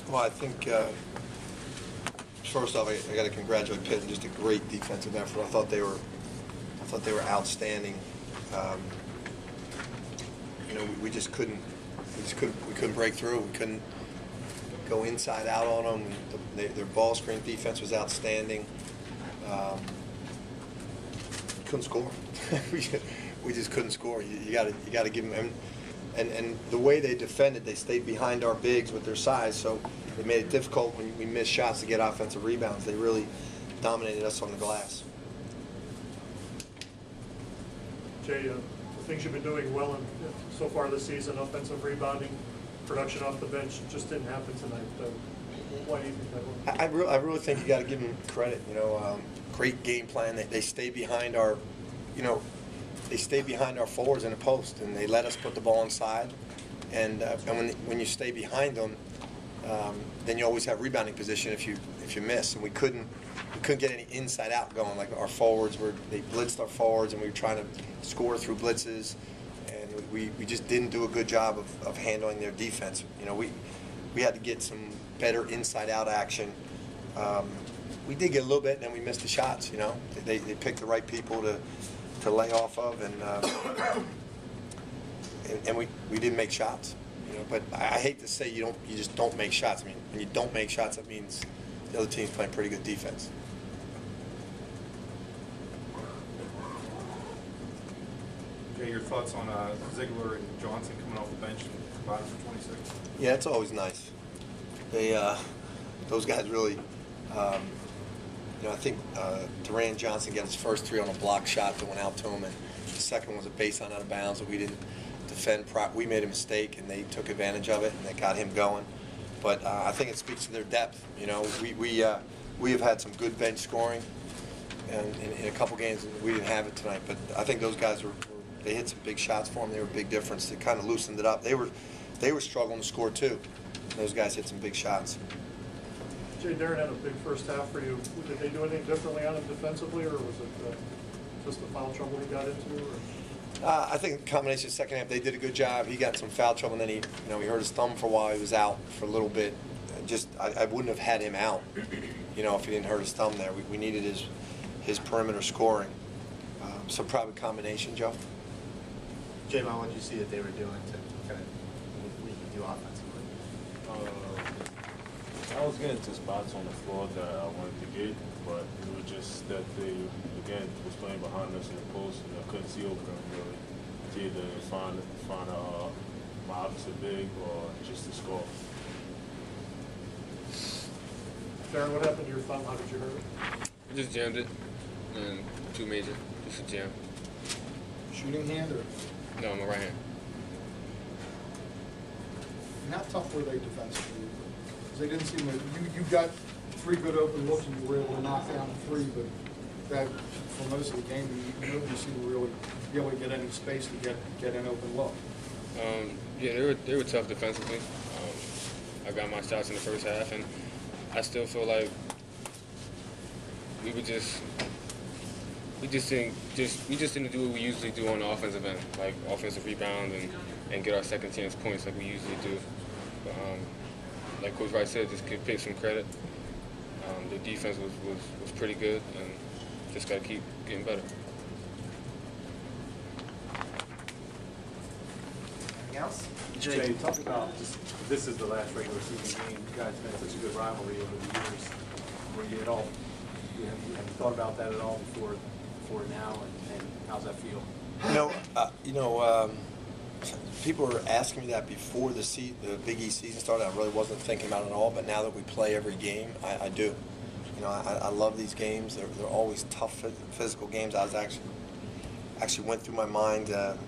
Well, I think first off, I got to congratulate Pitt on just a great defensive effort. I thought they were outstanding. You know, we couldn't break through. We couldn't go inside out on them. Their ball screen defense was outstanding. Couldn't score. we just couldn't score. You got to give them. And the way they defended, they stayed behind our bigs with their size, so it made it difficult when we missed shots to get offensive rebounds. They really dominated us on the glass. Jay, the things you've been doing well so far this season, offensive rebounding, production off the bench, just didn't happen tonight. Why do you think that was? I really think you got to give them credit. You know, great game plan. They stayed behind our, you know, they stayed behind our forwards in the post, and they let us put the ball inside. And when you stay behind them, then you always have rebounding position if you miss. And we couldn't get any inside out going. Like our forwards they blitzed our forwards, and we were trying to score through blitzes, and we just didn't do a good job of handling their defense. You know, we had to get some better inside out action. We did get a little bit, and then we missed the shots. You know, they picked the right people to lay off of, and we didn't make shots. You know, but I hate to say you just don't make shots. I mean, when you don't make shots, that means the other team's playing pretty good defense. Jay, your thoughts on Ziegler and Johnson coming off the bench and combining for 26? Yeah, it's always nice. Those guys really. You know, I think Darrun Johnson got his first three on a block shot that went out to him, and the second was a baseline out of bounds that we didn't defend. We made a mistake, and they took advantage of it, and they got him going. But I think it speaks to their depth. You know, we have had some good bench scoring, and in a couple games we didn't have it tonight. But I think those guys they hit some big shots for them. They were a big difference. They kind of loosened it up. They were struggling to score too. Those guys hit some big shots. Jay, Darrun had a big first half for you. Did they do anything differently on him defensively, or was it just the foul trouble he got into? I think the combination of the second half, they did a good job. He got some foul trouble, and then he hurt his thumb for a while. He was out for a little bit. I wouldn't have had him out, you know, if he didn't hurt his thumb there. We needed his perimeter scoring. So probably combination, Joe. JayVaughn, what did you see that they were doing to kind of weaken you offensively? I was getting to spots on the floor that I wanted to get, but it was just that they, again, was playing behind us in the post, and I couldn't see over them really. To either find my opposite big or just to score. Darrun, what happened to your thumb? How did you hurt it? I just jammed it, and too major, just a jam. Shooting hand or? No, my right hand. And how tough were they defensively? They didn't seem to. You got three good open looks and you were able to knock down three, but that for most of the game, nobody seemed to really be able to get any space to get an open look. Yeah, they were tough defensively. I got my shots in the first half, and I still feel like we just didn't do what we usually do on the offensive end, like offensive rebound and get our second chance points like we usually do. But, like Coach Wright said, just give Pitt some credit. The defense was pretty good, and just got to keep getting better. Anything else? Jay, talk about this is the last regular season game. You guys have had such a good rivalry over the years. Were you at all? You have thought about that at all before now, and how's that feel? People were asking me that before the Big East season started. I really wasn't thinking about it at all, but now that we play every game, I do. You know, I love these games. They're always tough physical games. I was actually went through my mind, at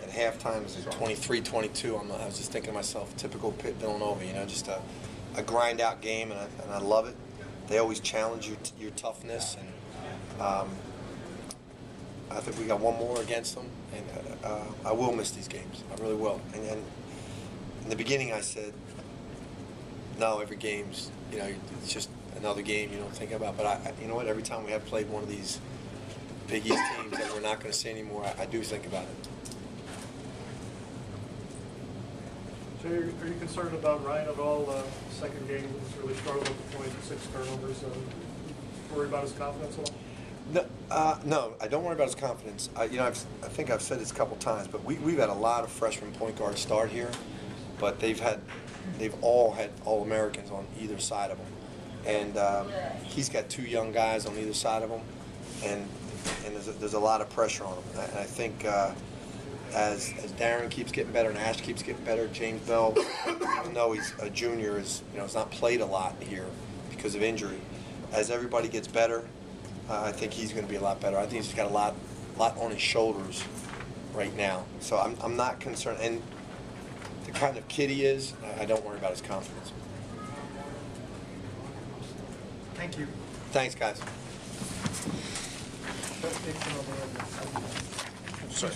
halftime, it was 23-22. I was just thinking to myself, typical Pitt Villanova, you know, just a grind out game, and I love it. They always challenge your toughness, and I think we got one more against them, and I will miss these games. I really will. And in the beginning, I said, no, every game's, you know, it's just another game you don't think about. But you know what? Every time we have played one of these Big East teams that we're not going to see anymore, I do think about it. Jay, are you concerned about Ryan at all? Second game was really struggled at the point, 6 turnovers. Worried about his confidence at all? No, I don't worry about his confidence. I think I've said this a couple times, but we've had a lot of freshman point guards start here, but they've all had All-Americans on either side of him, and he's got 2 young guys on either side of him, and there's a lot of pressure on him. And I think as Darrun keeps getting better and Ash keeps getting better, James Bell, even though he's a junior, has not played a lot here because of injury. As everybody gets better, I think he's going to be a lot better. I think he's got a lot on his shoulders right now. So I'm not concerned. And the kind of kid he is, I don't worry about his confidence. Thank you. Thanks, guys. Sorry.